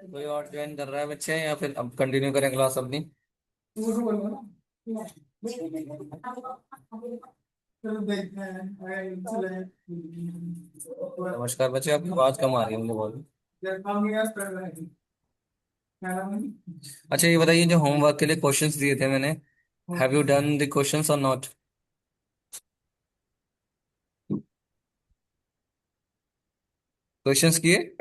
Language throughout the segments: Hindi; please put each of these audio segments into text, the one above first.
कोई और ज्वाइन कर रहा है बच्चे, या फिर अब कंटिन्यू करें क्लास अपनी? नमस्कार बच्चे, आपकी आवाज कम आ रही है मुझे बहुत। अच्छा ये बताइए, जो होमवर्क के लिए क्वेश्चंस दिए थे मैंने, have you done the questions और नॉट? क्वेश्चंस किए?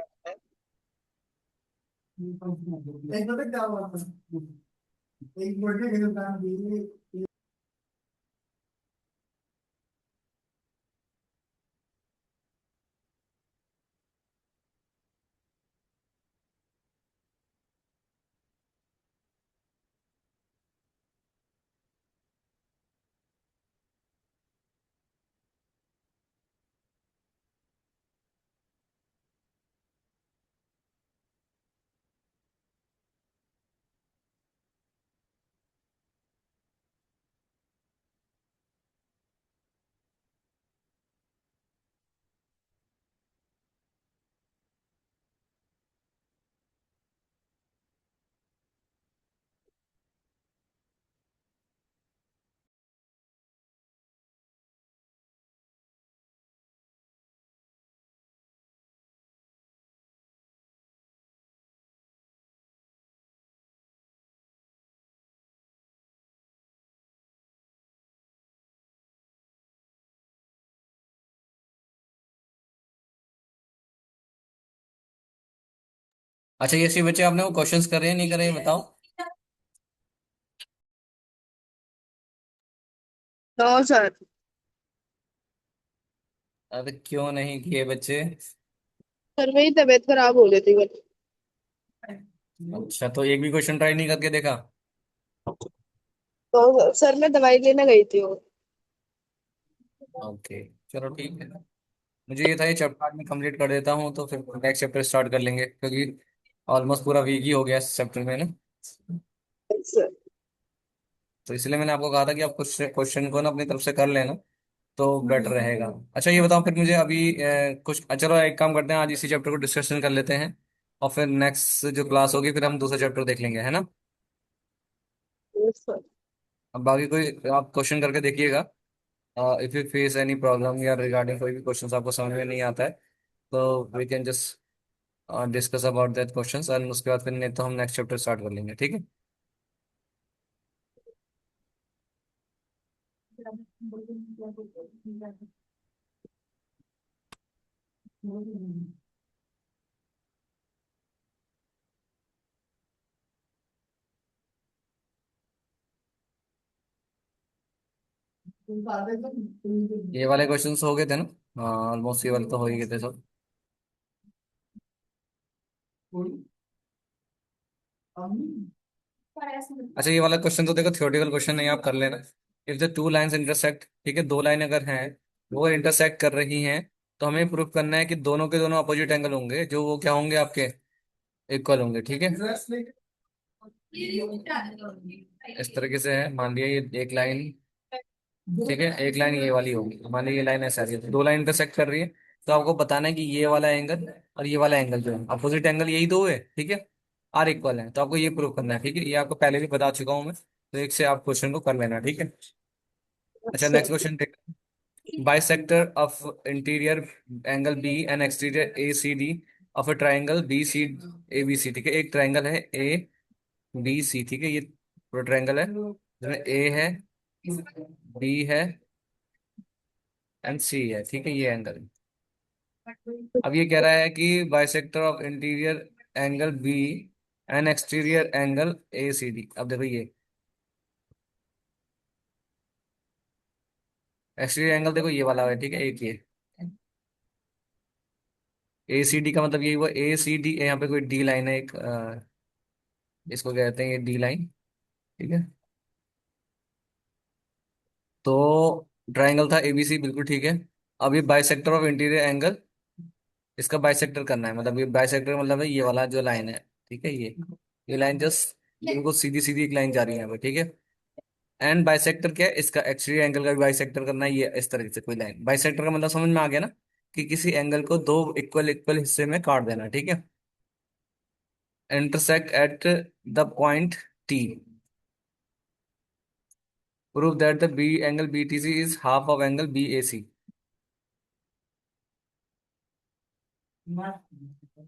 अच्छा ये सी बच्चे, आपने वो क्वेश्चंस करे हैं नहीं करे हैं बताओ? तो सर, अरे क्यों नहीं किए बच्चे? सर मेरी तबीयत खराब हो गई थी कल। अच्छा, तो एक भी क्वेश्चन ट्राई नहीं करके देखा? तो सर मैं दवाई लेने गई थी वो। ओके, चलो ठीक है। मुझे ये था ये चैप्टर आज मैं कंप्लीट कर देता हूँ, तो फिर नेक्स्ट चैप्टर स्टार्ट कर लेंगे, क्योंकि ऑलमोस्ट पूरा वीक ही हो गया इस चैप्टर में ना। सर, तो इसलिए मैंने आपको कहा था कि आप कुछ क्वेश्चन को ना अपनी तरफ से कर लेना, तो बेटर रहेगा। अच्छा ये बताओ फिर मुझे अभी कुछ, चलो एक काम करते हैं, आज इसी चैप्टर को डिस्कशन कर लेते हैं, और फिर नेक्स्ट जो क्लास होगी फिर हम दूसरा चैप्टर देख लेंगे, है ना? सर। अब बाकी कोई आप क्वेश्चन करके देखिएगा। If you face any problem या रिगार्डिंग कोई भी क्वेश्चन आपको समझ में नहीं आता है, तो we can just discuss about that questions, और उसके बाद फिर नहीं तो हम नेक्स्ट चैप्टर स्टार्ट कर लेंगे, ठीक है? ये वाले क्वेश्चंस हो गए थे ना? हाँ ऑलमोस्ट ये वाले तो हो ही गए थे सब। अच्छा ये वाला क्वेश्चन तो देखो थियोरेटिकल क्वेश्चन नहीं, आप कर लेना। If the two lines intersect, ठीक है, दो लाइन अगर हैं, वो इंटरसेक्ट कर रही हैं, तो हमें प्रूव करना है कि दोनों के दोनों अपोजिट एंगल होंगे, जो वो क्या होंगे आपके, इक्वल होंगे, ठीक है? इस तरीके से है, मान लिया ये एक लाइन, ठीक है, एक लाइन ये वाली होगी, मान लीजिए ये लाइन ऐसा रही है, तो दो लाइन इंटरसेक्ट कर रही है, तो आपको बताना है कि ये वाला एंगल और ये वाला एंगल जो है अपोजिट एंगल, यही दो है, ठीक है, आर इक्वल है, तो आपको ये प्रूव करना है, ठीक है? ये आपको पहले भी बता चुका हूँ मैं, तो एक से आप क्वेश्चन को कर लेना, ठीक है? अच्छा नेक्स्ट क्वेश्चन देख, bisector of interior angle B and exterior A C D of a triangle B C A B C, ठीक है, एक ट्राइंगल है ए बी सी, ठीक है, ये पूरा ट्राइंगल है जिसमें ए है, बी है एंड सी है, ठीक है, ये एंगल। अब ये कह रहा है कि bisector of interior angle B and exterior angle A C D. अब देखो ये एक्सटीरियर एंगल देखो ये वाला है, ठीक है, एक ये ए सी डी का मतलब यही हुआ, ए सी डी, यहाँ पे कोई डी लाइन है एक, इसको कहते हैं ये डी लाइन, ठीक है। तो ट्राइंगल था एबीसी, बिल्कुल ठीक है। अब ये बाइसेक्टर ऑफ इंटीरियर एंगल, इसका बाइसेक्टर करना है, मतलब ये बाइसेक्टर मतलब है ये वाला जो लाइन है, ठीक है, ये लाइन जस्ट बिल्कुल सीधी सीधी एक लाइन जा रही है यहाँ पे, ठीक है। एंड बाइसेक्टर क्या है, इसका एक्सटीरियर एंगल का भी बाइसेक्टर करना है, ये इस तरीके से कोई लाइन, बाइसेक्टर का मतलब समझ में आ गया ना, कि किसी एंगल को दो इक्वल इक्वल हिस्से में काट देना, ठीक है। intersect at the point T. Prove that the B angle BTC is half of angle BAC.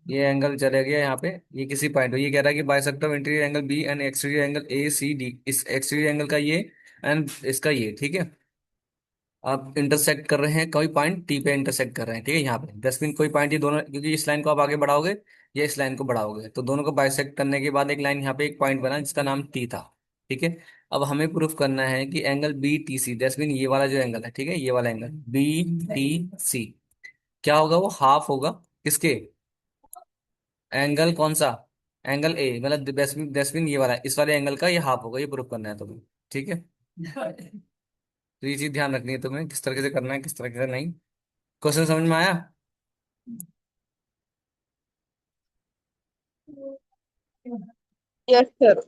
ये एंगल चले गया यहाँ पे, ये किसी पॉइंट पे ये कह रहा है कि bisector of interior angle B and exterior angle A C D, इस एक्सटीरियर एंगल का ये एंड इसका ये, ठीक है। आप इंटरसेक्ट कर रहे हैं कोई पॉइंट टी पे, इंटरसेक्ट कर रहे हैं, ठीक है। यहाँ पे डस्टबिन कोई पॉइंट, ये दोनों क्योंकि इस लाइन को आप आगे बढ़ाओगे, ये इस लाइन को बढ़ाओगे, तो दोनों को बाइसेक्ट करने के बाद एक लाइन यहाँ पे एक पॉइंट बना जिसका नाम टी था, ठीक है। अब हमें प्रूफ करना है कि angle B T C, dustbin ये वाला जो एंगल है, ठीक है, ये वाला एंगल बी टी सी क्या होगा, वो हाफ होगा किसके, एंगल कौन सा, एंगल ए, मतलब डस्टबिन ये वाला, इस वाले एंगल का ये हाफ होगा, ये प्रूफ करना है तुम्हें, ठीक है। तो ये चीज ध्यान रखनी है तुम्हें, किस तरीके से करना है किस तरीके से नहीं। क्वेश्चन समझ में आया? Yes sir.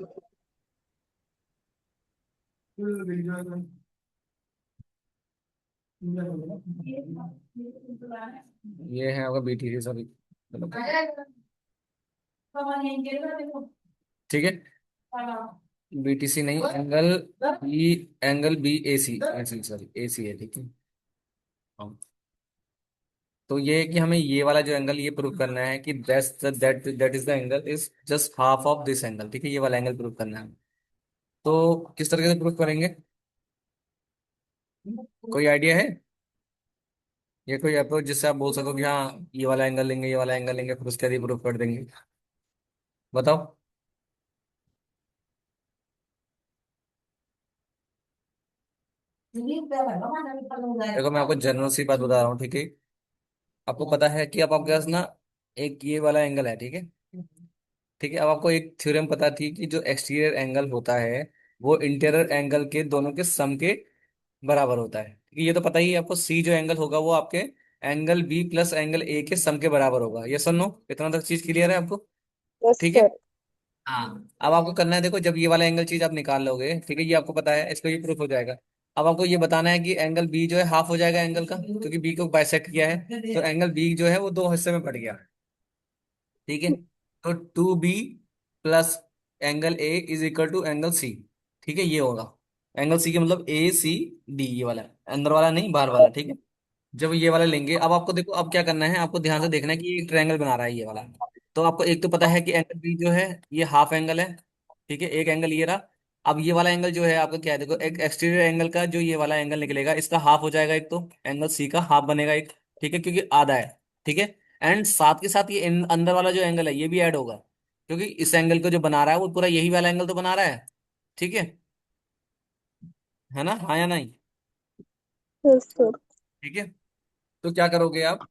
ये है आपका बीटीसी सॉरी, ठीक है। बीटीसी नहीं, एंगल बी, एंगल बी ए सी, सॉरी ए सी है, ठीक है। हाँ। तो ये है कि हमें ये वाला जो एंगल ये प्रूव करना है कि that that is the angle is just half of this angle, ठीक है, ये वाला एंगल प्रूव करना है। तो किस तरीके से प्रूव करेंगे, कोई आइडिया है? ये कोई अप्रोच जिससे आप बोल सको कि हाँ ये वाला एंगल लेंगे, ये वाला एंगल लेंगे, फिर उसके बाद प्रूव कर देंगे, बताओ। देखो मैं आपको जनरल सी बात बता रहा हूँ, ठीक है। आपको पता है कि अब आपके पास ना एक ये वाला एंगल है, ठीक है। ठीक है, अब आपको एक थ्योरम पता थी कि जो एक्सटीरियर एंगल होता है वो इंटीरियर एंगल के दोनों के सम के बराबर होता है, ठीक है। ये तो पता ही है आपको, सी जो एंगल होगा वो आपके angle B plus angle A के सम के बराबर होगा, ये सुनो, इतना तक चीज क्लियर है आपको? यस ठीक है। सर। हाँ, अब आपको करना है, देखो जब ये वाला एंगल चीज आप निकाल लोगे, ठीक है, ये आपको पता है, इसको ये प्रूफ हो जाएगा। अब आपको ये बताना है कि एंगल बी जो है हाफ हो जाएगा एंगल का, क्योंकि बी को बाइसेक्ट किया है, तो एंगल बी जो है वो दो हिस्से में बढ़ गया, ठीक है। तो two B plus angle A is equal to angle C, ठीक है, ये होगा एंगल सी के मतलब ए सी डी, ये वाला अंदर वाला नहीं बाहर वाला, ठीक है। जब ये वाला लेंगे, अब आपको देखो अब क्या करना है, आपको ध्यान से देखना है कि ये एक ट्रायंगल बना रहा है ये वाला। तो आपको एक तो पता है कि एंगल बी जो है ये हाफ एंगल है, ठीक है, एक एंगल ये रहा। अब ये वाला एंगल जो है आपका क्या है, देखो एक एक्सटीरियर एंगल का जो ये वाला एंगल निकलेगा इसका हाफ हो जाएगा, एक तो एंगल सी का हाफ बनेगा एक, ठीक है, क्योंकि आधा है, ठीक है। एंड साथ के साथ ये अंदर वाला जो एंगल है ये भी ऐड होगा, क्योंकि इस एंगल को जो बना रहा है वो पूरा यही वाला एंगल तो बना रहा है, ठीक है। है ना, हाँ या नहीं? Yes sir. ठीक है। तो क्या करोगे आप,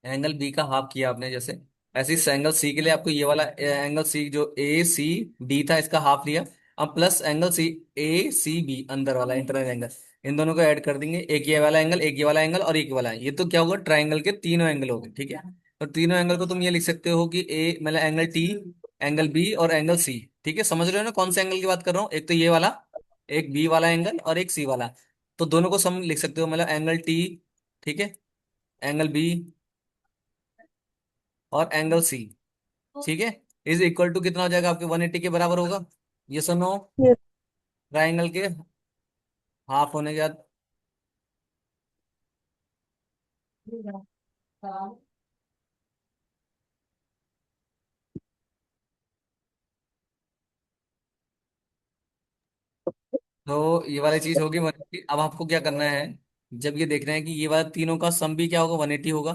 एंगल बी का हाफ किया आपने जैसे, ऐसे ही एंगल सी के लिए आपको ये वाला एंगल सी जो ए सी डी था इसका हाफ लिया। अब प्लस एंगल सी ए सी बी अंदर वाला इंटरनल एंगल, इन दोनों को ऐड कर देंगे, एक ये वाला एंगल, एक ये वाला एंगल और एक ये वाला, ये तो क्या होगा, ट्राइंगल के तीनों एंगल हो गए, ठीक है। और तीनों एंगल को तुम ये लिख सकते हो कि ए मतलब एंगल टी, एंगल बी और एंगल सी, ठीक है। समझ रहे हो ना कौन से एंगल की बात कर रहा हूँ, एक तो ये वाला, एक बी वाला एंगल और एक सी वाला। तो दोनों को सम लिख सकते हो, मतलब एंगल टी, ठीक है, एंगल बी और एंगल सी, ठीक है, इज इक्वल टू कितना हो जाएगा आपके 180 के बराबर होगा, ये सुनो, यस। ट्राइंगल के हाफ होने के बाद। तो ये वाली चीज होगी 180। अब आपको क्या करना है, जब ये देखना है कि ये वाला तीनों का सम भी क्या होगा 180 होगा,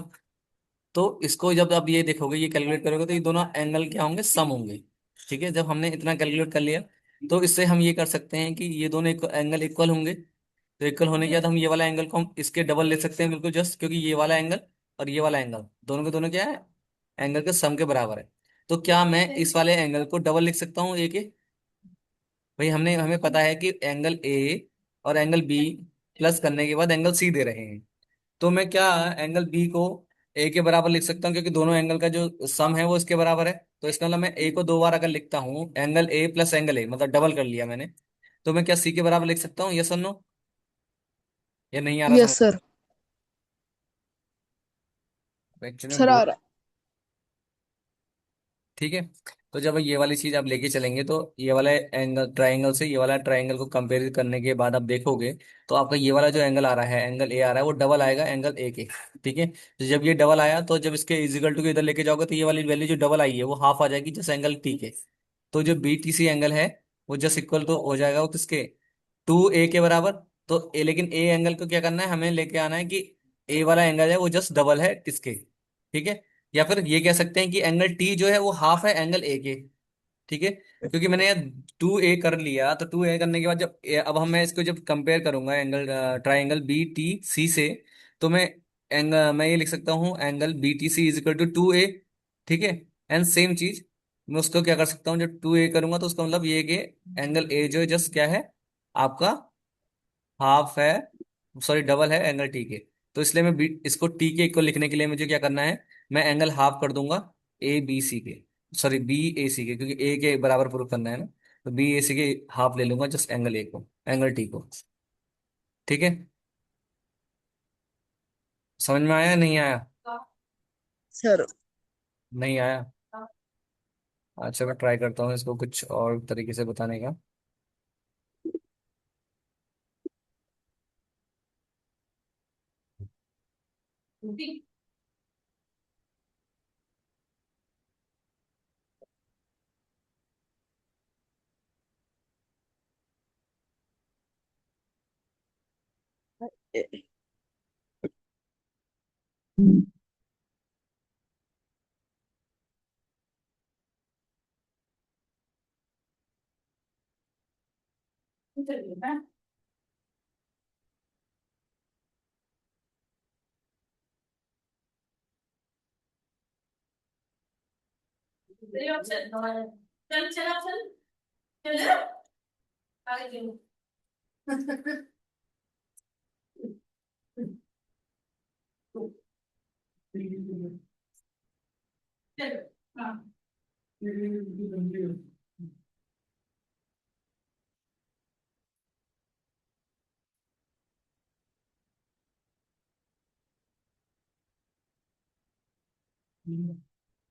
तो इसको जब आप ये देखोगे ये कैलकुलेट करोगे तो ये दोनों एंगल क्या होंगे, सम होंगे, ठीक है। जब हमने इतना कैलकुलेट कर लिया तो इससे हम ये कर सकते हैं कि ये दोनों एंगल इक्वल होंगे। तो इक्वल होने के बाद हम ये वाला एंगल को हम इसके डबल ले सकते हैं बिल्कुल जस्ट, क्योंकि ये वाला एंगल और ये वाला एंगल दोनों के दोनों क्या है, एंगल के सम के बराबर है। तो क्या मैं इस वाले एंगल को डबल लिख सकता हूँ ए के? भाई हमने हमें पता है कि एंगल ए और एंगल बी प्लस करने के बाद एंगल सी दे रहे हैं, तो मैं क्या एंगल बी को ए के बराबर लिख सकता हूँ, क्योंकि दोनों एंगल का जो सम है वो इसके बराबर है। तो इसका मतलब मैं ए को दो बार अगर लिखता हूँ, एंगल ए प्लस एंगल ए मतलब डबल कर लिया मैंने, तो मैं क्या सी के बराबर लिख सकता हूँ, यस और नो? ये नहीं आ रहा समझ? Yes sir. एक्चुअली में सर आ बोल, रहा। ठीक है। तो जब ये वाली चीज आप लेके चलेंगे तो ये वाला एंगल ट्राइंगल से ये वाला ट्राइंगल को कंपेयर करने के बाद आप देखोगे तो आपका ये वाला जो एंगल आ रहा है, एंगल ए आ रहा है, वो डबल आएगा एंगल ए के। ठीक है, तो जब ये डबल आया तो जब इसके इजिकल टू के इधर लेके जाओगे तो ये वाली वैल्यू जो डबल आई है वो हाफ आ जाएगी जैसे एंगल टी के। तो जो बी टी सी एंगल है वो जस्ट इक्वल तो हो जाएगा वो किसके, टू ए के बराबर। तो ए, लेकिन ए एंगल को क्या करना है, हमें लेके आना है कि ए वाला एंगल है वो जस्ट डबल है किसके। ठीक है, या फिर ये कह सकते हैं कि एंगल टी जो है वो हाफ है एंगल ए के। ठीक है, क्योंकि मैंने ये टू ए कर लिया तो टू ए करने के बाद जब अब हम मैं इसको जब कंपेयर करूंगा angle triangle B T C से, तो मैं ये लिख सकता हूँ angle B T C is equal to two A. ठीक है, एंड सेम चीज मैं उसको क्या कर सकता हूँ, जब टू ए करूंगा तो उसका मतलब ये कि एंगल ए जो है जस्ट क्या है आपका हाफ है, सॉरी डबल है एंगल टी के। तो इसलिए इसको टी के इक्वल लिखने के लिए मुझे क्या करना है, मैं एंगल हाफ कर दूंगा ए बी सी के, सॉरी बी ए सी के, क्योंकि ए के बराबर प्रूफ करना है ना। तो बी ए सी के हाफ ले लूंगा जस्ट एंगल ए को, एंगल टी को। ठीक है, समझ में आया या नहीं आया? सर। नहीं आया? अच्छा, मैं ट्राई करता हूँ इसको कुछ और तरीके से बताने का।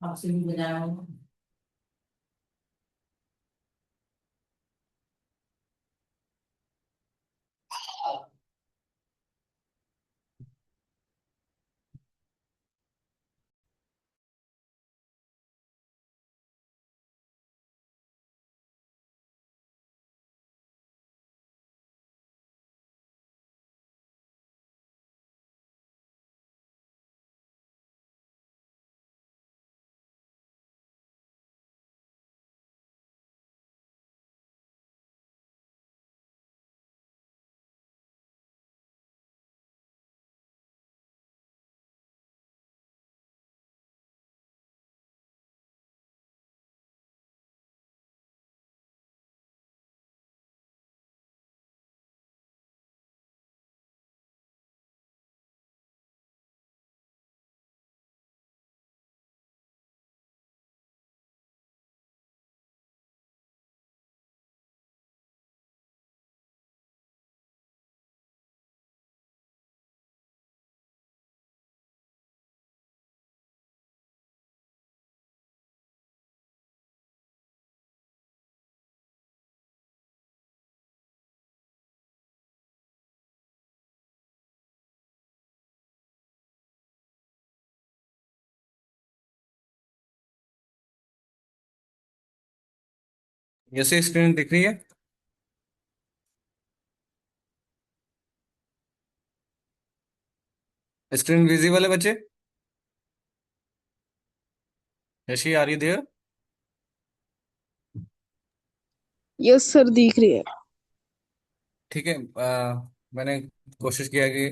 आपसे भी बनाया हूँ। जैसे स्क्रीन दिख रही है, स्क्रीन विजिबल है बच्चे? Yashi are you there? Yes sir, दिख रही है। ठीक है, मैंने कोशिश किया कि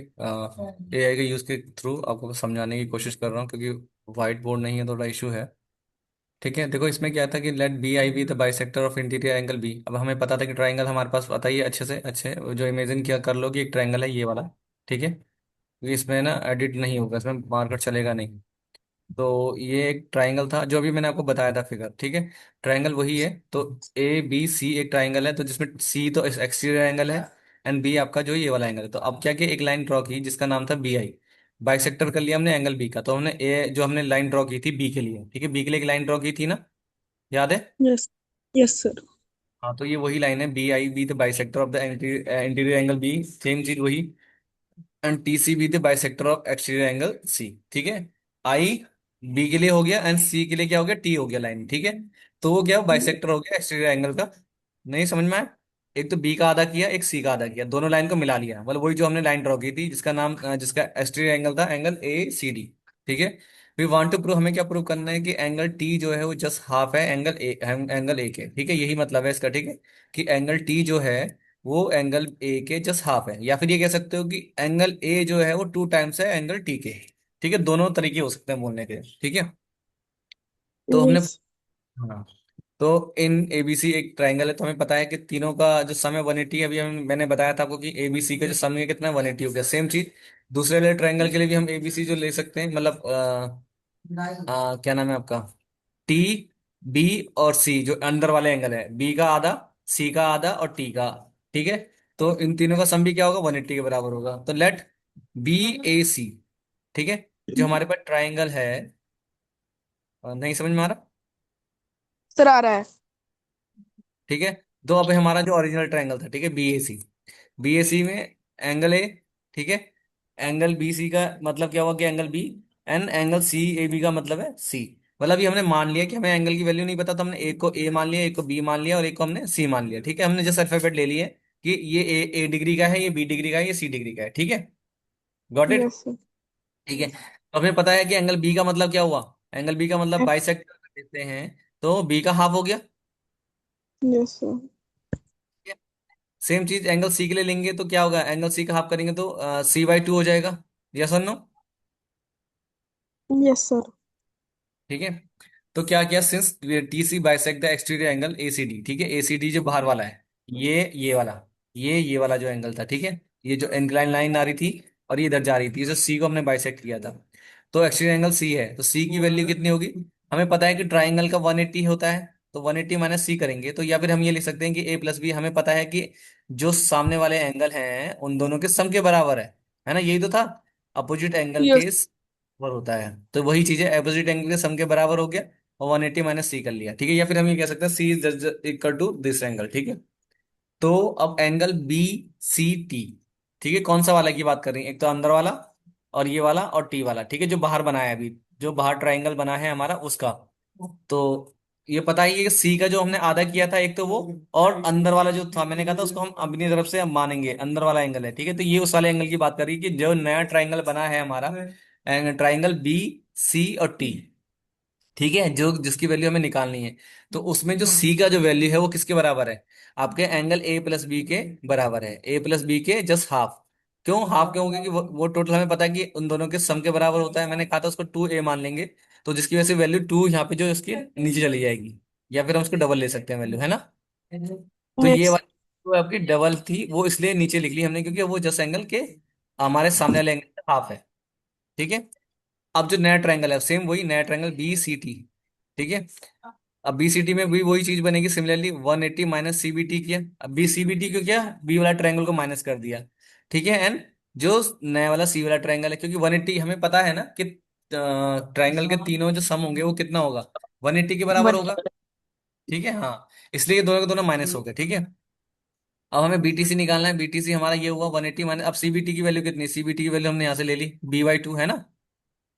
एआई के यूज के थ्रू आपको समझाने की कोशिश कर रहा हूँ, क्योंकि व्हाइट बोर्ड नहीं है, थोड़ा इशू है। ठीक है, देखो इसमें क्या था कि let B I B the bisector of interior angle B. अब हमें पता था कि ट्राइंगल हमारे पास पता ही है अच्छे से, अच्छे जो इमेजिन किया कर लो कि एक ट्राइंगल है ये वाला। ठीक है, क्योंकि इसमें ना एडिट नहीं होगा, इसमें मार्कर चलेगा नहीं। तो ये एक ट्राइंगल था जो अभी मैंने आपको बताया था फिगर। ठीक है, ट्राइंगल वही है। तो ए बी सी एक ट्राइंगल है, तो जिसमें सी तो एक्सटीरियर एंगल है एंड बी आपका जो ये वाला एंगल है। तो अब क्या किया, एक लाइन ड्रॉ की जिसका नाम था बी आई। बाइसेक्टर कर लिया हमने एंगल बी का, तो हमने ए जो हमने लाइन ड्रॉ की थी बी के लिए, ठीक है, बी के लिए एक लाइन ड्रॉ की थी ना। याद है? Yes. Yes, sir. हाँ, तो ये वही लाइन है, B I B the bisector of the interior angle B, same चीज वही। And T C B the bisector of exterior angle C, ठीक है। आई बी के लिए हो गया, एंड सी के लिए क्या हो गया, टी हो गया लाइन, ठीक है। तो वो क्या बाइसेक्टर हो गया एक्सटीरियर एंगल का। नहीं समझ में आया? एक तो बी का आधा किया, एक सी का आधा किया, दोनों लाइन को मिला लिया, मतलब वही जो हमने लाइन ड्रॉ की थी, जिसका नाम जिसका एक्सटीरियर एंगल था एंगल ए सी डी, ठीक है। वी वांट टू प्रूव, हमें क्या प्रूव करना है कि एंगल टी जो है वो जस्ट हाफ है एंगल ए के, ठीक है, यही मतलब है इसका, ठीक है। कि एंगल टी जो है वो एंगल ए के जस्ट हाफ है, या फिर ये कह सकते हो कि एंगल ए जो है वो टू टाइम्स है एंगल टी के, ठीक है। दोनों तरीके हो सकते हैं बोलने के, ठीक है। तो हमने, Yes. हाँ, तो इन एबीसी एक ट्रायंगल है, तो हमें पता है कि तीनों का जो सम है 180, अभी मैंने बताया था आपको कि एबीसी का जो सम है कितना 180 हो गया। सेम चीज दूसरे वाले ट्रायंगल के लिए भी हम एबीसी जो ले सकते हैं, मतलब क्या नाम है आपका, टी बी और सी, जो अंदर वाले एंगल है, बी का आधा, सी का आधा और टी का, ठीक है। तो इन तीनों का सम भी क्या होगा, 180 के बराबर होगा। तो लेट बी ए सी, ठीक है, जो हमारे पास ट्राइंगल है, नहीं समझ में आ रहा? सर आ रहा है। ठीक है। तो अब हमारा जो ओरिजिनल ट्राइंगल था, ठीक है, बी ए सी, बी ए सी में एंगल ए, ठीक है, एंगल बी सी का मतलब क्या हुआ कि angle B, and angle C A B का मतलब है सी। मतलब ये हमने मान लिया कि हमें एंगल की वैल्यू नहीं पता, तो हमने एक को ए मान लिया, एक को बी मान लिया और एक को हमने सी मान लिया, ठीक है। हमने जस्ट अल्फाबेट ले लिए कि ये ए डिग्री का है, ये बी डिग्री का है, ये सी डिग्री का है, ठीक है। Got it? Yes, sir. ठीक है। तो हमें पता है कि एंगल बी का मतलब क्या हुआ, एंगल बी का मतलब बाइसेक्ट कर देते हैं, तो बी का हाफ हो गया। Yes, sir. सेम चीज एंगल सी के लिए लेंगे तो क्या होगा, एंगल सी का हाफ करेंगे तो सी बाई टू हो जाएगा। यस और नो? Yes, sir. ठीक है। तो क्या किया, since T C bisect the exterior angle A C D, ठीक है, ए सी डी जो बाहर वाला है, ये वाला, ये वाला जो एंगल था, ठीक है, ये जो इंक्लाइन लाइन आ रही थी और ये इधर जा रही थी, जो सी को हमने बाइसेक्ट किया था, तो एक्सटीरियर एंगल सी है, तो सी की वैल्यू कितनी होगी। हमें पता है कि ट्राइंगल का 180 होता है, तो 180 माइनस सी करेंगे तो, या फिर हम ये लिख सकते हैं कि ए प्लस बी, हमें पता है कि जो सामने वाले एंगल हैं उन दोनों के सम के बराबर है ना, यही तो था, अपोजिट एंगल Yes. के बराबर होता है, तो वही चीज है, अपोजिट एंगल के सम के बराबर हो गया, और 180 माइनस सी कर लिया, ठीक है। या फिर हम ये कह सकते हैं C is equal to this angle, ठीक है। तो अब एंगल बी सी टी, ठीक है, कौन सा वाला की बात कर रही है, एक तो अंदर वाला और ये वाला और टी वाला, ठीक है, जो बाहर बनाया है अभी, जो बाहर ट्राइंगल बना है हमारा उसका। तो ये पता ही है कि सी का जो हमने आधा किया था एक तो वो, और अंदर वाला जो था मैंने कहा था उसको हम अपनी तरफ से हम मानेंगे अंदर वाला एंगल है, ठीक है। तो ये उस वाले एंगल की बात कर रही है कि जो नया ट्राइंगल बना है हमारा, ट्राइंगल बी सी और टी, ठीक है, जो जिसकी वैल्यू हमें निकालनी है, तो उसमें जो सी का जो वैल्यू है वो किसके बराबर है, आपके एंगल ए प्लस बी के बराबर है, ए प्लस बी के जस्ट हाफ। क्यों हाफ, क्यों, क्योंकि वो टोटल हमें पता है कि उन दोनों के सम के बराबर होता है, मैंने कहा था उसको टू ए मान लेंगे, तो जिसकी वजह से वैल्यू टू यहाँ पे जो इसके नीचे चली जाएगी, या फिर हम उसको डबल ले सकते हैं वैल्यू, है ना। तो ये Yes. वाली जो आपकी डबल थी वो इसलिए नीचे लिख ली हमने, क्योंकि वो जस्ट एंगल के हमारे सामने वाले एंगल हाफ है, ठीक है। अब जो नया ट्रायंगल है सेम वही नया ट्रायंगल बी सी टी, ठीक है। अब बी सी टी में भी वही चीज बनेगी similarly, 180 minus C B T किया, अब बी सी बी टी को किया, बी वाला ट्रायंगल को माइनस कर दिया, ठीक है। एंड जो नया वाला सी वाला ट्रायंगल है, क्योंकि 180 हमें पता है ना कि ट्रायंगल के तीनों जो सम होंगे वो कितना होगा, 180 के बराबर One. होगा, ठीक है, हाँ। इसलिए ये दोनों के दोनों माइनस हो गए, ठीक है। अब हमें बीटीसी निकालना है, बीटीसी हमारा ये हुआ 180 माइनस, अब सीबीटी की वैल्यू कितनी, सीबीटी की वैल्यू हमने यहाँ से ले ली, बी बाई टू है ना,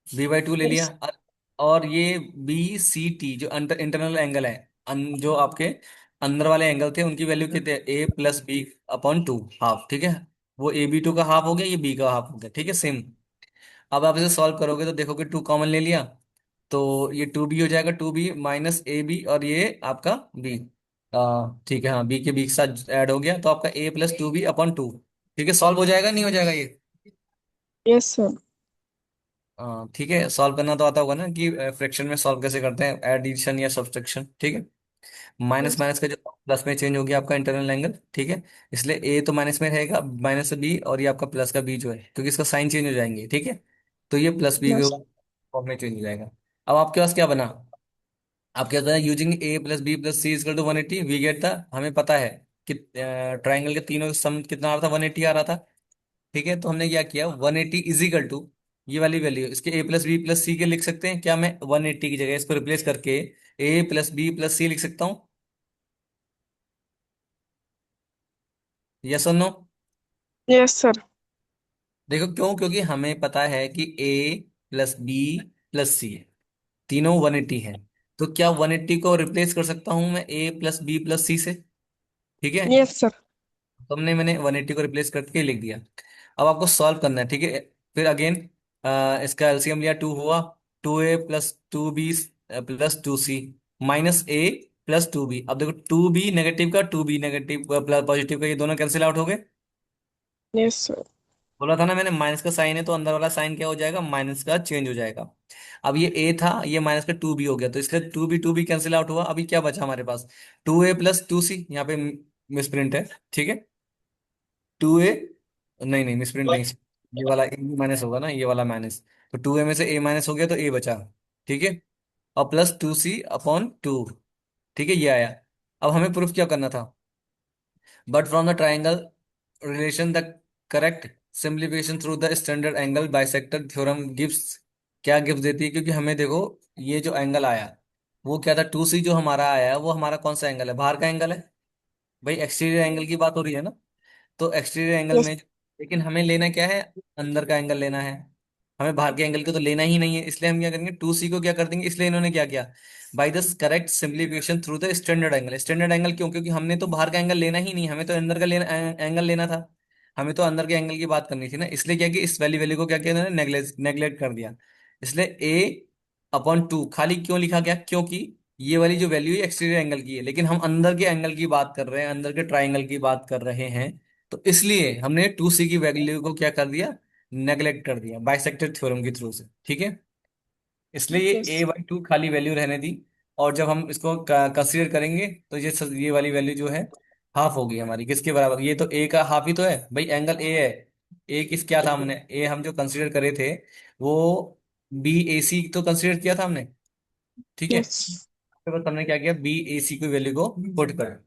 बी बाई टू ले लिया। Yes. और ये बी सी टी जो इंटरनल एंगल है, जो आपके अंदर वाले एंगल थे उनकी वैल्यू कितने, A plus B upon two, half, ठीक है। वो ए बी टू का हाफ हो गया, ये बी का हाफ हो गया, ठीक है, सेम। अब आप इसे सॉल्व करोगे तो देखोगे टू कॉमन ले लिया, तो ये टू बी हो जाएगा, two B minus A B, और ये आपका बी, ठीक है, हाँ, बी के साथ ऐड हो गया, तो आपका A plus two B upon two, ठीक है। सॉल्व हो जाएगा नहीं हो जाएगा ये? Yes, sir. ठीक है, सॉल्व करना तो आता होगा ना कि फ्रैक्शन में सॉल्व कैसे करते हैं, एडिशन या सब्ट्रैक्शन, ठीक है। Minus Yes. माइनस का जो प्लस में चेंज हो गया आपका इंटरनल एंगल, ठीक है। इसलिए ए तो माइनस में रहेगा, माइनस बी, और ये आपका प्लस का बी जो है, क्योंकि इसका साइन चेंज हो जाएंगे, ठीक है। तो ये प्लस बी के Yes. फॉर्म में चेंज हो जाएगा। अब आपके पास क्या बना, आपके पास using a plus B plus C is equal to 180, we get था, हमें पता है कि ट्राइंगल के तीनों सम कितना आ रहा था, 180 आ रहा था, ठीक है। तो हमने क्या किया, 180 इजिकल टू ये वाली वैल्यू इसके ए प्लस बी प्लस सी के लिख सकते हैं क्या, मैं 180 की जगह इसको रिप्लेस करके A+B+C लिख सकता हूँ? यस और नो? Yes sir. देखो क्यों, क्योंकि हमें पता है कि A+B+C तीनों 180 है। तो क्या 180 को रिप्लेस कर सकता हूं मैं A+B+C से? ठीक है। Yes sir. तुमने मैंने 180 को रिप्लेस करके लिख दिया। अब आपको सॉल्व करना है, ठीक है। फिर अगेन इसका एलसीएम लिया, 2 हुआ। 2A+2B+2C -A+2B। अब देखो 2B नेगेटिव का 2B नेगेटिव प्लस पॉजिटिव का, ये दोनों कैंसिल आउट हो गए। Yes sir. बोला था ना मैंने, माइनस का साइन है तो अंदर वाला साइन क्या हो जाएगा, माइनस का चेंज हो जाएगा। अब ये ए था, ये माइनस का 2B हो गया, तो इसलिए 2B कैंसिल आउट हुआ। अभी क्या बचा हमारे पास? 2A+2C, यहाँ पे मिस प्रिंट है, ठीक है। 2A, नहीं नहीं मिस प्रिंट नहीं, ये वाला ए माइनस होगा ना, ये वाला माइनस। तो 2A में से ए माइनस हो गया तो ए बचा, ठीक है। और +2C/2, ठीक है, ये आया। अब हमें प्रूफ क्या करना था? But from the triangle relation the correct simplification through the standard angle bisector theorem gives. क्या गिव्स देती है? क्योंकि हमें देखो, ये जो एंगल आया वो क्या था, 2C जो हमारा आया है वो हमारा कौन सा एंगल है, बाहर का एंगल है। भाई एक्सटीरियर एंगल की बात हो रही है ना। तो एक्सटीरियर एंगल यस। में, लेकिन हमें लेना क्या है, अंदर का एंगल लेना है। हमें बाहर के एंगल को तो लेना ही नहीं है, इसलिए हम क्या करेंगे, 2C को क्या कर देंगे। इसलिए इन्होंने क्या किया, by the correct simplification through the standard angle. Standard angle क्यों? क्योंकि हमने तो बाहर का एंगल लेना ही नहीं, हमें तो अंदर का लेना एंगल लेना था। हमें तो अंदर के एंगल की बात करनी थी ना, इसलिए क्या कि इस वैल्यू वैल्यू को क्या किया इन्होंने, नेग्लेक्ट कर दिया। इसलिए A/2 खाली क्यों लिखा गया, क्योंकि ये वाली जो वैल्यू है एक्सटीरियर एंगल की है, लेकिन हम अंदर के एंगल की बात कर रहे हैं, अंदर के ट्राइंगल की बात कर रहे हैं। तो इसलिए हमने 2C की वैल्यू को क्या कर दिया, नेग्लेक्ट कर दिया बाइसेक्टर थ्योरम के थ्रू से, ठीक है। इसलिए ये यस। A/2 खाली वैल्यू रहने दी। और जब हम इसको कंसीडर करेंगे तो ये वाली वैल्यू जो है हाफ होगी हमारी, किसके बराबर, ये तो A का हाफ ही तो है भाई, एंगल A है। ए किस क्या था हमने, ए हम जो कंसीडर करे थे वो BAC तो कंसीडर किया था हमने, ठीक है। यस। तो बस हमने क्या किया, BAC की वैल्यू को पुट कर।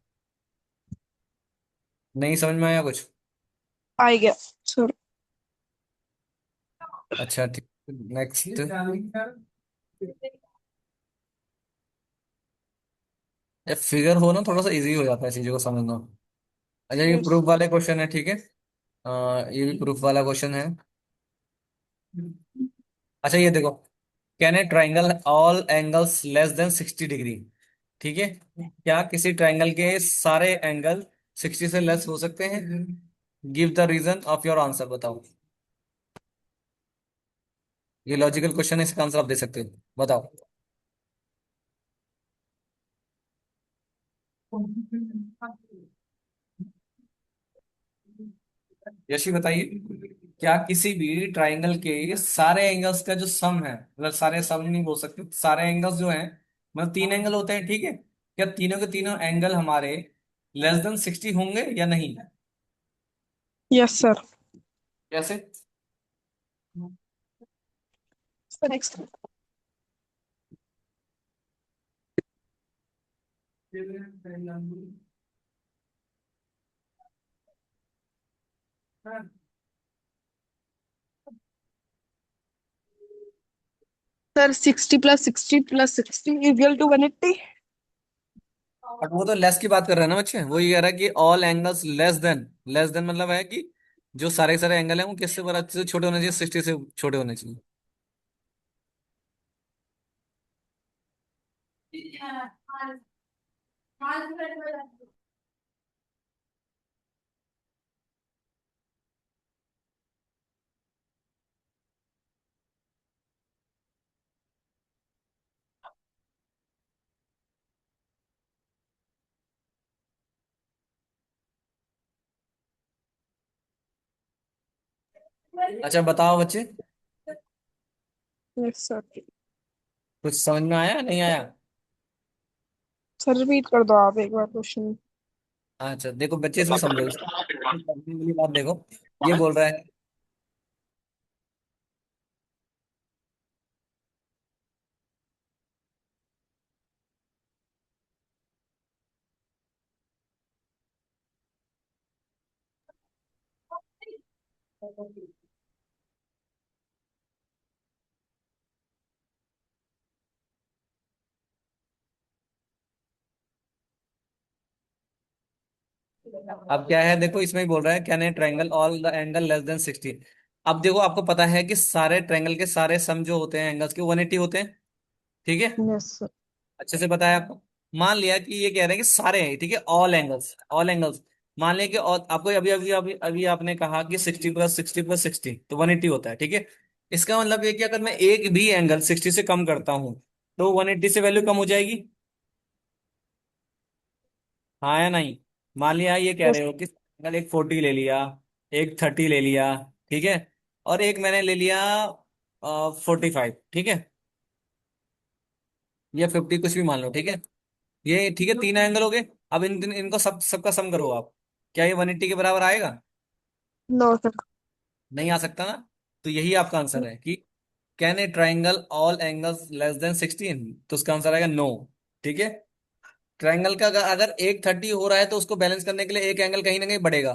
नहीं समझ में आया कुछ? आ गया सर। अच्छा ठीक। नेक्स्ट, फिगर हो ना थोड़ा सा इजी हो जाता है चीजों को समझना। अच्छा ये यस। प्रूफ वाले क्वेश्चन है, ठीक है। ये भी प्रूफ वाला क्वेश्चन है। अच्छा ये देखो, can a triangle all angles less than 60 degree, ठीक है। क्या किसी ट्राइंगल के सारे एंगल 60 से लेस हो सकते हैं? Give the reason of your answer, बताओ। ये लॉजिकल क्वेश्चन है, इसका आंसर आप दे सकते हो, बताओ। यशी बताइए। क्या किसी भी ट्राइंगल के सारे एंगल्स का जो सम है, मतलब सारे सम नहीं बोल सकते, सारे एंगल्स जो हैं, मतलब 3 एंगल होते हैं, ठीक है। क्या तीनों के तीनों एंगल हमारे लेस देन 60 होंगे या नहीं? Yes sir. कैसे? Sir next. सर 60 + 60 + 60 = 180। बट वो तो लेस की बात कर रहे हैं ना बच्चे, वो ये कह रहा है कि ऑल एंगल्स लेस देन मतलब है कि जो सारे सारे एंगल हैं वो किससे बड़ा से छोटे होने चाहिए, 60 से छोटे होने चाहिए। अच्छा बताओ बच्चे, यस सर। कुछ समझ में आया नहीं आया? सर रिपीट कर दो आप एक बार क्वेश्चन। अच्छा देखो बच्चे, इसमें समझो, समझने वाली बात देखो। ये बोल रहा है, अब क्या है, देखो इसमें ही बोल रहा है can a triangle all the angle less than 60। अब देखो आपको पता है कि सारे ट्रायंगल के सारे सम जो होते हैं एंगल्स के 180 होते हैं। ठीक है, यस सर। अच्छे से बताया आपको। मान लिया कि ये कह रहे हैं कि सारे हैं, ठीक है, ऑल एंगल्स, ऑल एंगल्स। मान लिया कि और आपको अभी अभी अभी अभी आपने कहा कि 60 + 60 + 60 तो 180 होता है, ठीक है। इसका मतलब ये कि अगर मैं एक भी एंगल 60 से कम करता हूं तो 180 से वैल्यू कम हो जाएगी, हाँ या नहीं। मान लिया ये कह यस। रहे हो कि एंगल एक 40 ले लिया, एक 30 ले लिया, ठीक है, और एक मैंने ले लिया 45, ठीक है, या 50, कुछ भी मान लो, ठीक है। ये ठीक है, तीन एंगल हो गए। अब इनको सबका सम करो आप, क्या ये 180 के बराबर आएगा? No sir. नहीं आ सकता ना। तो यही आपका आंसर है कि can a triangle all angles less than 16, तो उसका आंसर आएगा नो। ठीक है, ट्राइंगल का अगर एक 30 हो रहा है तो उसको बैलेंस करने के लिए एक एंगल कहीं ना कहीं बढ़ेगा,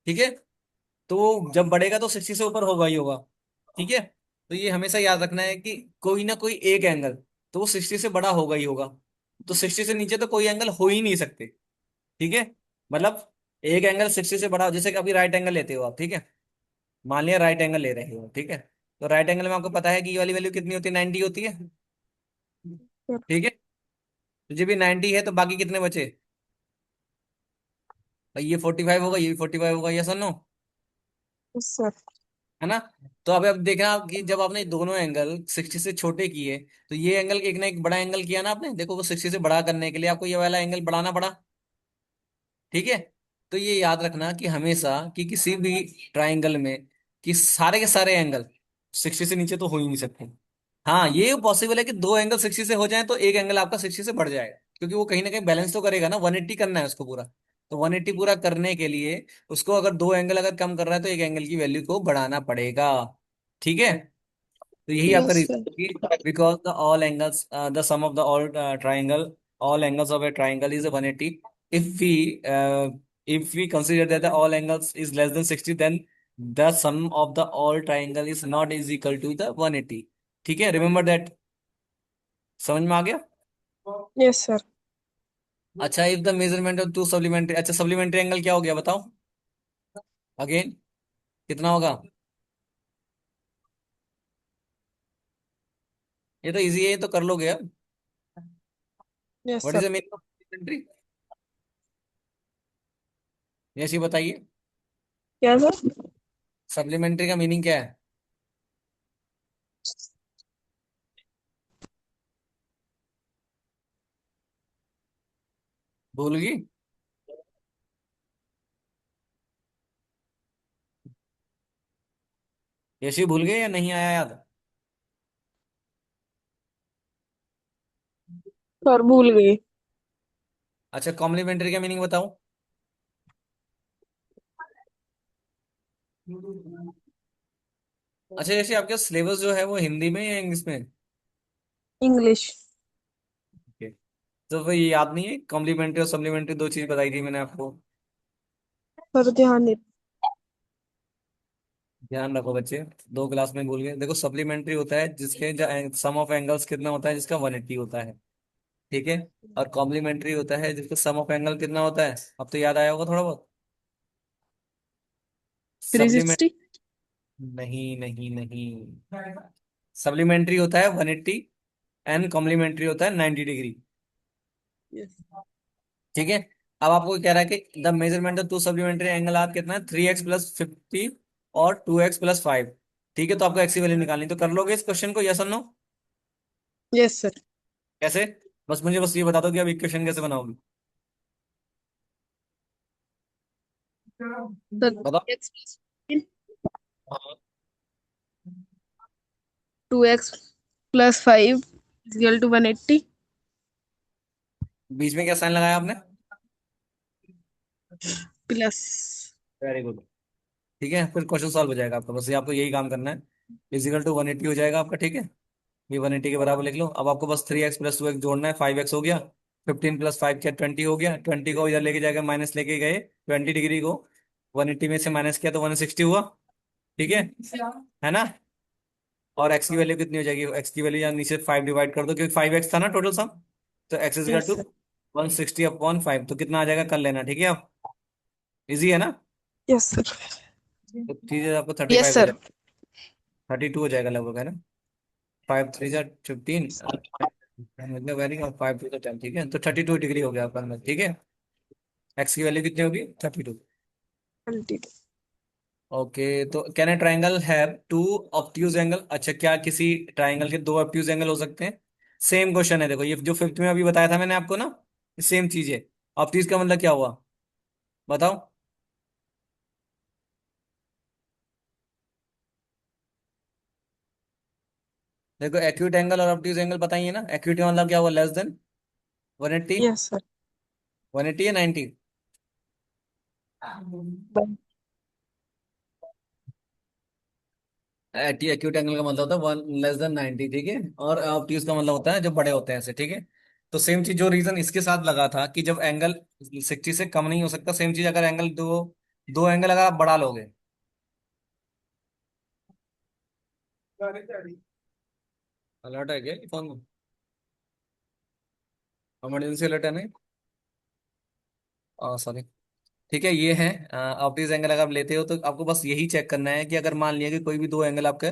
ठीक है। तो वो जब बढ़ेगा तो 60 से ऊपर होगा ही होगा, ठीक है। तो ये हमेशा याद रखना है कि कोई ना कोई एक एंगल तो वो 60 से बड़ा होगा ही होगा। तो 60 से नीचे तो कोई एंगल हो ही नहीं सकते, ठीक है। मतलब एक एंगल 60 से बड़ा, जैसे कि अभी राइट एंगल लेते हो आप, ठीक है। मान लिया राइट एंगल ले रहे हो, ठीक है। तो राइट एंगल में आपको पता है कि ये वाली वैल्यू कितनी होती है, 90 होती है, सर। ठीक है। तो जब भी 90 है तो बाकी कितने बचे? भाई ये 45 होगा, ये भी 45 होगा, यस और नो, यस सर। है ना। तो अभी अब देखना कि जब आपने दोनों एंगल 60 से छोटे किए तो ये एंगल एक ना एक बड़ा एंगल किया ना आपने, देखो वो 60 से बड़ा करने के लिए आपको ये वाला एंगल बढ़ाना पड़ा, ठीक है। तो ये याद रखना कि हमेशा कि किसी भी ट्राइंगल में कि सारे के सारे एंगल 60 से नीचे तो हो ही नहीं सकते। हाँ ये पॉसिबल है कि दो एंगल 60 से हो जाए तो एक एंगल आपका 60 से बढ़ जाएगा, क्योंकि वो कहीं ना कहीं बैलेंस तो करेगा ना, 180 करना है उसको पूरा। तो 180 पूरा करने के लिए उसको अगर दो एंगल अगर कम कर रहा है तो एक एंगल की वैल्यू को बढ़ाना पड़ेगा, ठीक है। तो यही आपका यस रीजन सर। होगी, because the all angles the sum of the all triangle, all angles of a triangle is 180। if we uh, if we consider that the all angles is less than 60, then the sum of the all triangle is not is equal to the 180, ठीक है, रिमेम्बर दैट। समझ में आ गया? Yes sir. अच्छा, if the measurement of two supplementary, अच्छा सप्लीमेंट्री एंगल क्या हो गया बताओ अगेन, कितना होगा? ये तो इजी है, ये तो कर लोगे अब। Yes what is sir. The meaning of supplementary, yes ये बताइए। क्या सर? सप्लीमेंट्री का मीनिंग क्या है? भूल गई? यस ये भूल गए या नहीं आया याद? सर भूल गई। अच्छा कॉम्प्लीमेंट्री का मीनिंग बताओ। अच्छा जैसे आपका सिलेबस जो है वो हिंदी में या इंग्लिश में? इंग्लिश। Okay. तो वो ये याद नहीं है, कॉम्प्लीमेंट्री और सप्लीमेंट्री दो चीज बताई थी मैंने आपको। सर ध्यान नहीं। ध्यान रखो बच्चे, दो क्लास में भूल गए। देखो सप्लीमेंट्री होता है जिसके सम ऑफ एंगल्स कितना होता है, जिसका 180 होता है, ठीक है। और कॉम्प्लीमेंट्री होता है जिसका सम ऑफ एंगल कितना होता है, अब तो याद आया होगा थोड़ा बहुत। थ्री सप्लीमेंट, सिक्सटी नहीं नहीं नहीं, सप्लीमेंट्री होता है 180 एंड कॉम्प्लीमेंट्री होता है 90 डिग्री, यस। ठीक है। अब आपको कह रहा है कि the measurement of two supplementary angle आप कितना है, 3x + 50 और 2x + 5, ठीक है। तो आपको एक्स की वैल्यू निकालनी, तो कर लोगे इस क्वेश्चन को, यस और नो? Yes sir. कैसे? बस मुझे बस ये बता दो कि आप इक्वेशन कैसे बनाओगे, सर बताओ। X two X plus five equal to 180 बीच में क्या साइन लगाया आपने? प्लस। वेरी गुड, ठीक है। फिर क्वेश्चन सॉल्व हो जाएगा आपका, बस ये आपको यही काम करना है। इजिकल टू 180 हो जाएगा आपका, ठीक है। ये 180 के बराबर लिख लो। अब आपको बस 3x + 2x जोड़ना है, 5x हो गया। 15 + 5 क्या 20 हो गया, 20 को इधर लेके जाकर माइनस लेके गए, 20 डिग्री को 180 में से माइनस किया तो 160 हुआ, ठीक है ना। और एक्स की वैल्यू कितनी हो जाएगी, एक्स की वैल्यू यहाँ नीचे 5 डिवाइड कर दो क्योंकि 5x था ना टोटल सम। तो X is yes two sir. 160/5, तो कितना आ जाएगा कर लेना, ठीक है। अब इजी है ना? Yes sir. तो चीजें आपको थर्टी यस फाइव हो सर। जाएगा, 32 हो जाएगा लगभग, है ना? 5 3 जा 15, मतलब वेरी, और 5 2 10, ठीक है, तो 32 डिग्री हो गया आपका आंसर, ठीक है। एक्स की वैल्यू कितनी होगी? 32। 22। ओके, तो can a triangle have two obtuse angle? अच्छा, क्या किसी ट्राइंगल के दो ऑब्ट्यूज एंगल हो सकते हैं? सेम क्वेश्चन है, देखो ये जो फिफ्थ में अभी बताया था मैंने आपको ना, सेम चीज है। ऑब्ट्यूज का मतलब क्या हुआ, बताओ। देखो एक्यूट एंगल और ऑब्ट्यूज एंगल बताइए ना। एक्यूट का मतलब क्या हुआ? Less than 180। Yes sir. 180 या 90? एक्यूट एंगल का मतलब होता है 1 < 90, ठीक है। और ऑब्ट्यूज का मतलब होता है जो बड़े होते हैं ऐसे, ठीक है। तो सेम चीज, जो रीजन इसके साथ लगा था कि जब एंगल 60 से कम नहीं हो सकता, सेम चीज अगर एंगल दो, दो एंगल अगर आप बढ़ा लोगे। अलर्ट है क्या फोन में? इमरजेंसी अलर्ट है नहीं? सॉरी। ठीक है, ये है। ऑप्टिक्स एंगल अगर आप लेते हो तो आपको बस यही चेक करना है कि अगर मान लिया कि कोई भी दो एंगल आपके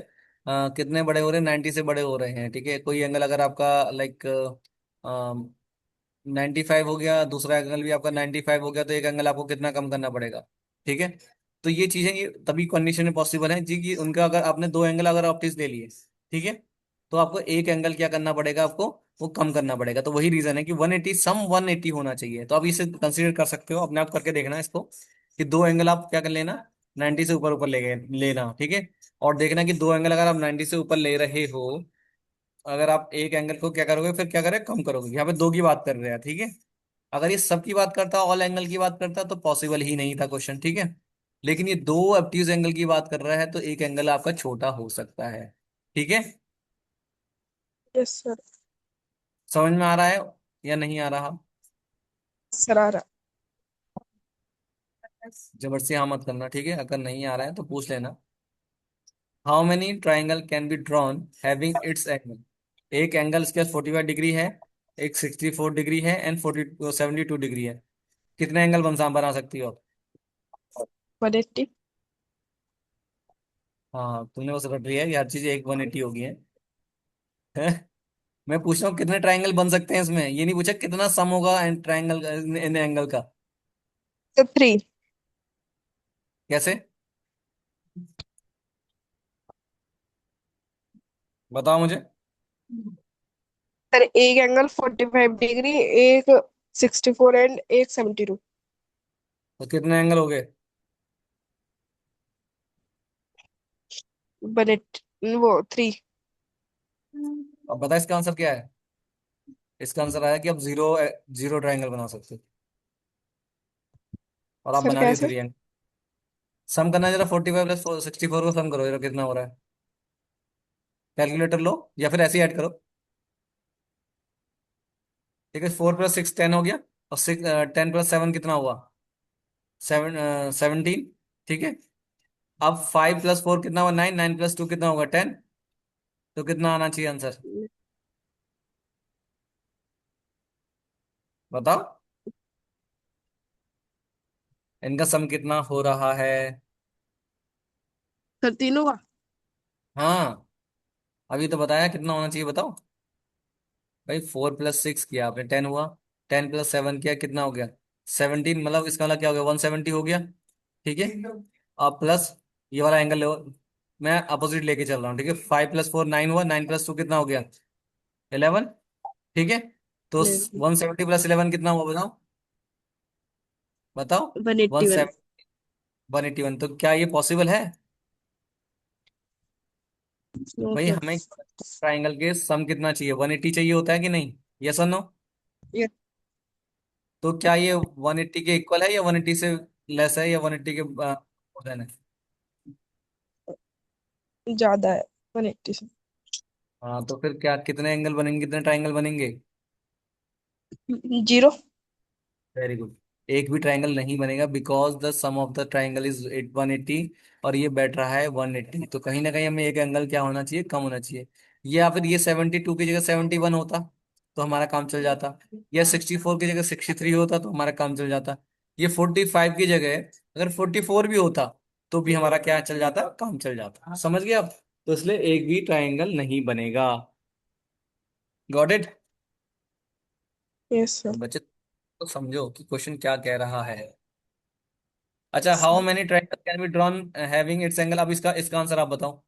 कितने बड़े हो रहे हैं, 90 से बड़े हो रहे हैं, ठीक है। कोई एंगल अगर आपका लाइक 95 हो गया, दूसरा एंगल भी आपका 95 हो गया, तो एक एंगल आपको कितना कम करना पड़ेगा, ठीक है। तो ये चीजें, ये तभी कंडीशन में पॉसिबल है जी कि उनका, अगर आपने दो एंगल अगर ऑप्टिक्स ले लिए, ठीक है, तो आपको एक एंगल क्या करना पड़ेगा, आपको वो कम करना पड़ेगा। तो वही रीजन है कि 180, सम 180 होना चाहिए। तो आप इसे कंसीडर कर सकते हो, अपने आप करके देखना इसको, कि दो एंगल आप क्या कर लेना, 90 से ऊपर ऊपर ले गए लेना, ठीक है। और देखना कि दो एंगल अगर आप 90 से ऊपर ले रहे हो, अगर आप एक एंगल को क्या करोगे, फिर क्या करें, कम करोगे। यहाँ पे दो की बात कर रहे हैं, ठीक है। अगर ये सब की बात करता, ऑल एंगल की बात करता, तो पॉसिबल ही नहीं था क्वेश्चन, ठीक है। लेकिन ये दो ऑब्ट्यूज एंगल की बात कर रहा है, तो एक एंगल आपका छोटा हो सकता है, ठीक है। Yes sir. समझ में आ रहा है या नहीं आ रहा? सर आ रहा। जबरदस्ती हाँ मत करना, ठीक है। अगर नहीं आ रहा है तो पूछ लेना। How many triangle can be drawn having its angle? एक एंगल इसके 45 डिग्री है, एक 64 डिग्री है, एंड 72 डिग्री है। कितने एंगल बना सकती हो आप? 180। हाँ, तुमने बस रट रही है कि हर चीज एक 180 होगी है। मैं पूछ रहा हूँ कितने ट्राइंगल बन सकते हैं इसमें, ये नहीं पूछा कितना सम होगा एंड ट्राइंगल इन एंगल का। सर 3। कैसे, बताओ मुझे। सर एक एंगल 45 डिग्री, एक 64 एंड एक 72। तो कितने एंगल हो गए? 180, वो 3। अब बता इसका आंसर क्या है। इसका आंसर आया कि आप जीरो जीरो ट्राइंगल बना सकते हो, और आप सर बना रही कैसे? Three angle. सम करना है जरा, 45 + 64 को सम करो जरा, कितना हो रहा है। कैलकुलेटर लो, या फिर ऐसे ही ऐड करो। ठीक है, 4 + 6 10 हो गया, और 10 + 7 कितना हुआ? 17। ठीक है। अब 5 + 4 कितना हुआ? 9। 9 + 2 कितना होगा? 10। तो कितना आना चाहिए आंसर, बताओ। इनका सम कितना हो रहा है? सर तीनों का। हाँ, अभी तो बताया कितना होना चाहिए, बताओ। भाई 4 + 6 किया आपने, 10 हुआ। 10 + 7 किया, कितना हो गया? 17। मतलब इसका मतलब क्या हो गया? 170 हो गया, ठीक है। अब प्लस ये वाला एंगल लो, मैं अपोजिट लेके चल रहा हूँ, ठीक है। 5 + 4 9 हुआ, 9 + 2 कितना हो गया? 11, ठीक है। तो 170 + 11 कितना हुआ, बताओ। बताओ। One one eighty one seven 181, तो क्या ये पॉसिबल है? नो भाई सर। हमें ट्राइंगल के सम कितना चाहिए? 180 चाहिए होता है कि नहीं? यस और नो? ये तो क्या ये 180 के इक्वल है, या 180 से लेस है, या 180 के more than है? ज्यादा है 180 से। हाँ, तो फिर क्या, कितने एंगल बनेंगे, कितने ट्राइंगल बनेंगे? 0। Very good. एक भी ट्राइंगल नहीं बनेगा, because the sum of the triangle is 180, और ये बैठ रहा है 180। तो कहीं ना कहीं हमें एक एंगल क्या होना चाहिए, कम होना चाहिए। या फिर ये 72 की जगह 71 होता, तो हमारा काम चल जाता। या 64 की जगह 63 होता, तो हमारा काम चल जाता। ये 45 की जगह अगर 44 भी होता तो भी हमारा क्या चल जाता, काम चल जाता, समझ गए आप? तो इसलिए एक भी ट्रायंगल नहीं बनेगा। Got it? Yes sir. बच्चे तो समझो कि क्वेश्चन क्या कह रहा है। अच्छा, how sir many triangle can be drawn having its angle? अब इसका इसका आंसर आप बताओ।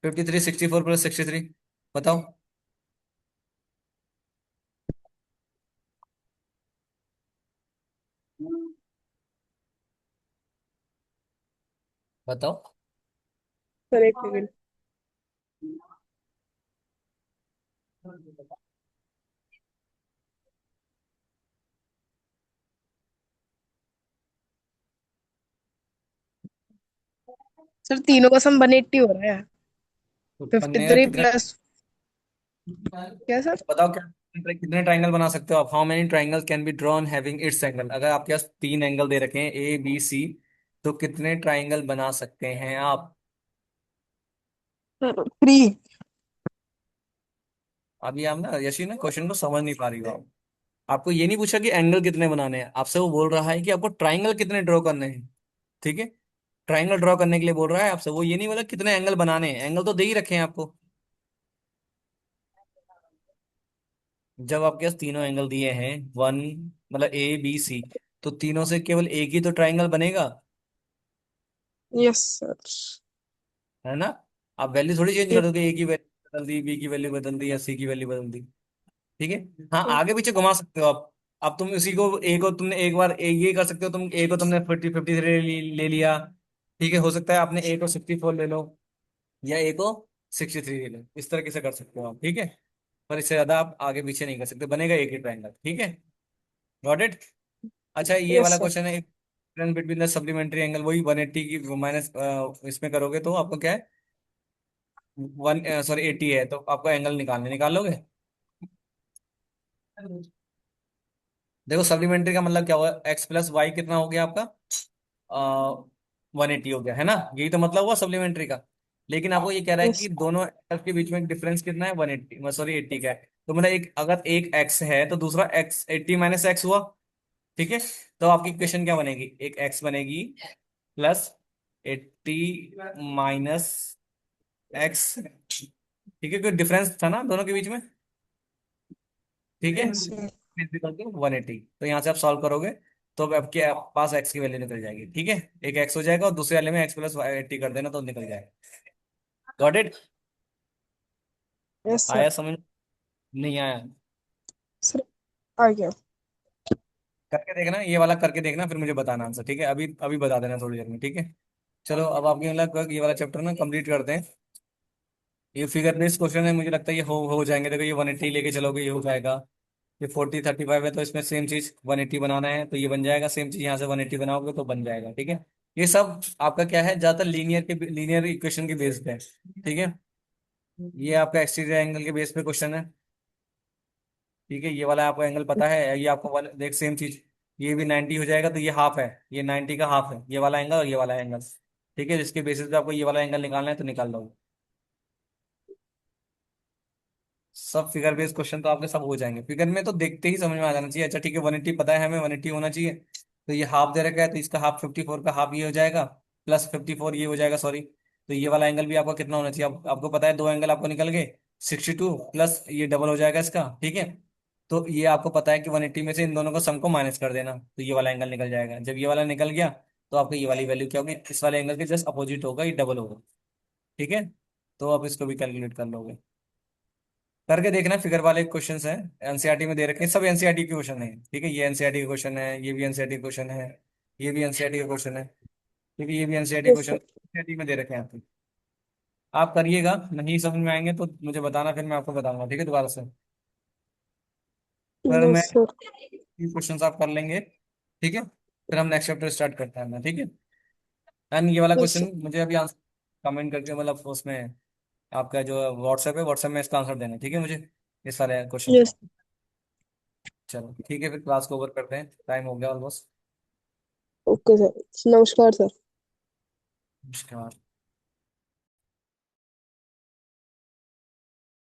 53, 64 प्लस 63, बताओ। बताओ। एक सेकेंड। सर तीनों का सम 180 हो रहा है। तो फिफ्टी बनेगा थ्री कितने? प्लस क्या सर? बताओ क्या, कितने ट्राइंगल बना सकते हो आप? How many triangle can be drawn having its angle? अगर आपके पास तीन एंगल दे रखे हैं ए बी सी, तो कितने ट्राइंगल बना सकते हैं आप? सर 3। अभी आप ना यशी ना क्वेश्चन को समझ नहीं पा रही हो आप। आपको ये नहीं पूछा कि एंगल कितने बनाने हैं, आपसे वो बोल रहा है कि आपको ट्राइंगल कितने ड्रॉ करने हैं। ठीक है, ट्राइंगल ड्रॉ करने के लिए बोल रहा है आपसे, वो ये नहीं बोला कितने एंगल बनाने हैं। एंगल तो दे ही रखे हैं आपको। जब आपके पास तीनों एंगल दिए हैं, वन, मतलब ए बी सी, तो तीनों से केवल एक ही तो ट्राइंगल बनेगा, यस सर। है ना? आप वैल्यू थोड़ी चेंज कर यस। दोगे, ए की वैल्यू बदल दी, बी की वैल्यू बदल दी, या सी की वैल्यू बदल दी। ठीक है। हाँ, आगे पीछे घुमा सकते हो आप। अब तुम उसी को, ए को तुमने एक बार ये कर सकते हो, तुम ए को तुमने 53 ले लिया। ठीक है, हो सकता है आपने ए को 64 ले लो, या ए को 63 ले लो, इस तरीके से कर सकते हो आप। ठीक है, पर इससे ज्यादा आप आगे पीछे नहीं कर सकते, बनेगा एक ही ट्रायंगल। ठीक है, गॉट इट? अच्छा, ये यस वाला सर। क्वेश्चन है, difference between the supplementary angle, वही 180 की माइनस, इसमें करोगे तो आपको क्या है, वन, सॉरी 80 है, तो आपको एंगल निकाल लोगे। देखो, सप्लीमेंट्री का मतलब क्या हुआ, एक्स प्लस वाई कितना हो गया आपका, 180 हो गया, है ना? यही तो मतलब हुआ सप्लीमेंट्री का। लेकिन आपको ये कह रहा है यस। कि दोनों एक्स के बीच में डिफरेंस कितना है, 180, सॉरी 80 का है। तो मतलब एक, अगर एक एक्स है तो दूसरा एक्स, 80 माइनस एक्स हुआ। ठीक है, तो आपकी इक्वेशन क्या बनेगी, एक एक्स बनेगी प्लस 80 माइनस एक्स। ठीक है, कोई डिफरेंस था ना दोनों के बीच में। ठीक है, यस सर। 180, तो यहाँ से आप सॉल्व करोगे तो अब आपके पास एक्स की वैल्यू निकल जाएगी। ठीक है, एक एक्स हो जाएगा और दूसरे वाले में एक्स प्लस 80 कर देना तो निकल जाएगा। Got it? Yes sir. आया समझ? नहीं आया? सर आ गया। करके देखना, ये वाला करके देखना, फिर मुझे बताना आंसर। ठीक है, अभी अभी बता देना थोड़ी देर में। ठीक है, चलो अब आपकी मतलब ये वाला चैप्टर ना कंप्लीट करते हैं। ये फिगर बेस्ड क्वेश्चन है, मुझे लगता है ये हो जाएंगे। देखो, ये 180 लेके चलोगे, ये हो जाएगा। ये 40, 35 है, तो इसमें सेम चीज 180 बनाना है तो ये बन जाएगा। सेम चीज यहाँ से 180 बनाओगे तो बन जाएगा। ठीक है, ये सब आपका क्या है, ज्यादातर लीनियर इक्वेशन के बेस पे है। ठीक है, ये आपका एक्सटीरियर एंगल के बेस पे क्वेश्चन है। ठीक है, ये वाला आपको एंगल पता है, ये आपको देख सेम चीज, ये भी 90 हो जाएगा तो ये हाफ है, ये 90 का हाफ है, ये वाला एंगल और ये वाला एंगल। ठीक है, जिसके बेसिस पे आपको ये वाला एंगल निकालना है तो निकाल लो। सब फिगर बेस्ड क्वेश्चन तो आपके सब हो जाएंगे। फिगर में तो देखते ही समझ में आ जाना चाहिए। अच्छा ठीक है, 180 पता है हमें, 180 होना चाहिए। तो ये हाफ दे रखा है, तो इसका हाफ 54 का हाफ ये हो जाएगा, प्लस 54 ये हो जाएगा, सॉरी। तो ये वाला एंगल भी आपका कितना होना चाहिए, आपको पता है, दो एंगल आपको निकल गए, 62 प्लस ये डबल हो जाएगा इसका। ठीक है, तो ये आपको पता है कि 180 में से इन दोनों को सम को माइनस कर देना, तो ये वाला एंगल निकल जाएगा। जब ये वाला निकल गया तो आपको ये वाली वैल्यू क्या होगी, इस वाले एंगल के जस्ट अपोजिट होगा, ये डबल होगा। ठीक है, तो आप इसको भी कैलकुलेट कर लोगे। करके देखना, फिगर वाले क्वेश्चंस हैं, एनसीईआरटी में दे रखे हैं, सब एनसीईआरटी के क्वेश्चन है। ठीक है, ये एनसीईआरटी का क्वेश्चन है, ये भी एनसीईआरटी का क्वेश्चन है, ये भी एनसीईआरटी का क्वेश्चन है। ठीक है, ये भी NCERT yes question sir. NCERT में दे रखे हैं आपको। आप करिएगा, नहीं समझ में आएंगे तो मुझे बताना, फिर मैं आपको बताऊंगा। ठीक है, दोबारा से। पर मैं, यस सर। क्वेश्चंस आप कर लेंगे। ठीक है, फिर हम नेक्स्ट चैप्टर स्टार्ट करते हैं ना। ठीक है, एंड ये वाला यस क्वेश्चन सर। मुझे अभी आंसर कमेंट करके, मतलब उसमें आपका जो व्हाट्सएप है, व्हाट्सएप में इसका आंसर देना। ठीक है, मुझे इस सारे क्वेश्चन यस। का। चलो ठीक है, फिर क्लास को ओवर करते हैं, टाइम हो गया ऑलमोस्ट। ओके सर, नमस्कार सर। नमस्कार।